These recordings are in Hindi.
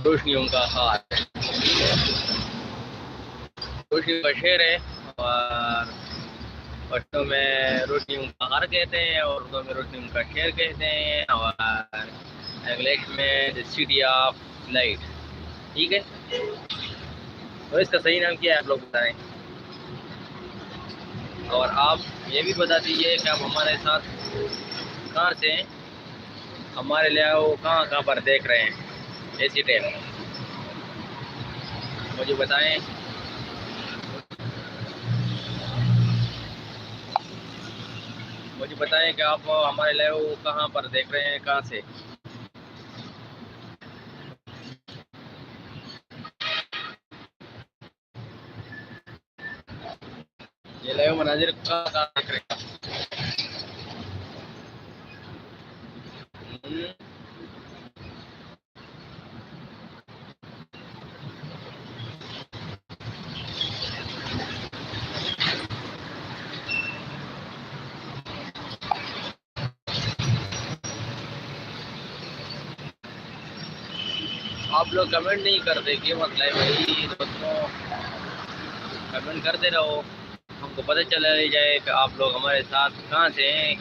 रोशनियों का हार, रोशनियों का शेर है। और पश्तो में रोशनियों का हार कहते हैं और उर्दू में रोशनियों का शेर कहते हैं और इंग्लिश में द सिटी ऑफ लाइट। ठीक है, तो इसका सही नाम क्या है आप लोग बताएं। और आप ये भी बता दीजिए कि आप हमारे साथ कहाँ से हैं, हमारे लिए वो कहाँ कहाँ पर देख रहे हैं ऐसी टाइम, मुझे बताएं। मुझे बताएं कि आप हमारे लिए वो कहाँ पर देख रहे हैं, कहाँ से। ये लाइव मनाजिर कहाँ कहाँ देख रहे हैं। आप लोग कमेंट नहीं करते कि मतलब भाई दोस्तों, कमेंट करते रहो, हमको पता चला जाए कि आप लोग हमारे साथ कहाँ से हैं।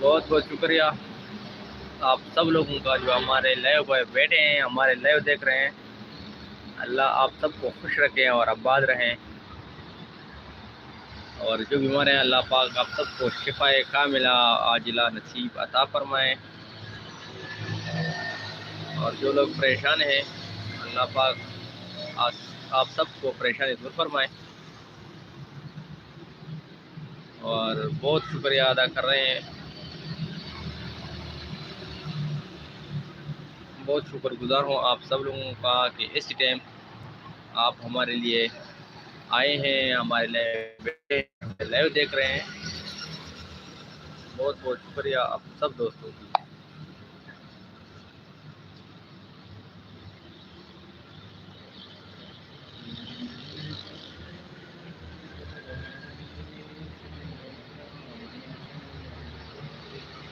बहुत बहुत शुक्रिया आप सब लोगों का जो हमारे लाइव पर बैठे हैं, हमारे लाइव देख रहे हैं। अल्लाह आप सबको खुश रखें और आबाद रहें, और जो बीमार हैं अल्लाह पाक आप सबको शिफाए कामिला आजिला नसीब अता फरमाएं, और जो लोग परेशान हैं अल्लाह पाक आप सबको परेशानी दूर फरमाएं। और बहुत शुक्रिया अदा कर रहे हैं, बहुत शुक्रगुजार हूँ आप सब लोगों का कि इस टाइम आप हमारे लिए आए हैं, हमारे लाइव देख रहे हैं। बहुत बहुत शुक्रिया आप सब दोस्तों की।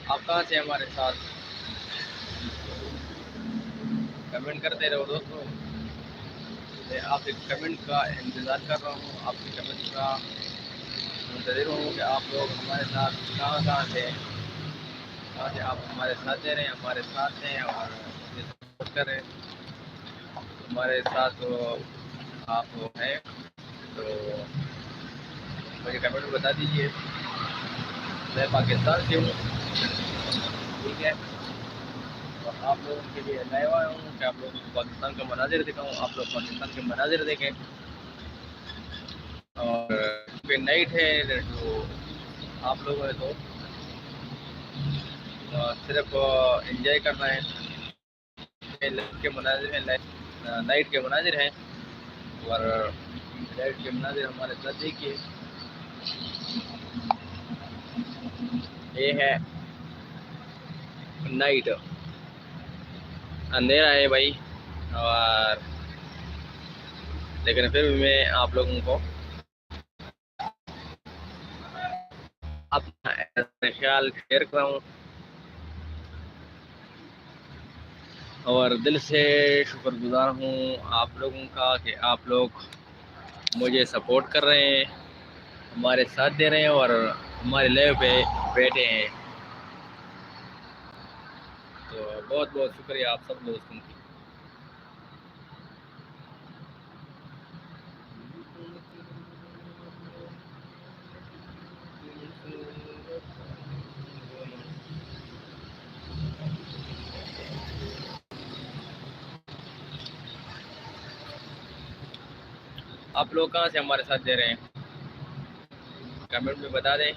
आप कहाँ से हमारे साथ, कमेंट करते रहो दोस्तों। मैं आपके कमेंट का इंतज़ार कर रहा हूँ, आपके कमेंट का मुंतज़िर हूँ कि आप लोग हमारे साथ कहाँ कहाँ से, कहाँ से आप हमारे साथ दे रहे हैं, हमारे साथ हैं और सपोर्ट कर रहे हैं हमारे साथ। तो आप हैं तो मुझे कमेंट में बता दीजिए। मैं पाकिस्तान से हूँ, ठीक है, और आप लोगों के लिए लाइव आया हूँ कि आप लोगों को पाकिस्तान का मनाजिर दिखाऊँ, आप लोग पाकिस्तान के मनाजिर देखें। और पे नाइट है तो आप लोगों ने तो सिर्फ एंजॉय करना है। लाइट के मनाजिर हैं, नाइट के मनाजिर हैं, और लाइट के मनाजिर हमारे साथ देखिए। ये है नाइट, अंधेरा है भाई, और लेकिन फिर भी मैं आप लोगों को अपना ख्याल शेयर कर रहा हूँ, और दिल से शुक्रगुजार हूँ आप लोगों का कि आप लोग मुझे सपोर्ट कर रहे हैं, हमारे साथ दे रहे हैं और हमारे लाइव पे बैठे हैं। तो बहुत बहुत शुक्रिया आप सब दोस्तों की। आप लोग कहाँ से हमारे साथ दे रहे हैं, कमेंट में बता दें।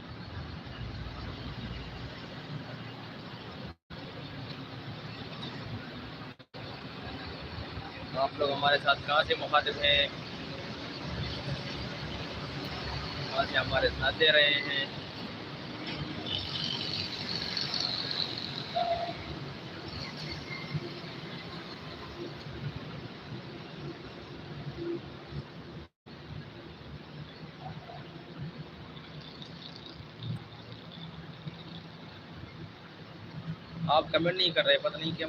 आप लोग हमारे साथ कहाँ से मुखातिब हैं, कहाँ से हमारे साथ दे रहे हैं। आप कमेंट नहीं कर रहे, पता नहीं क्या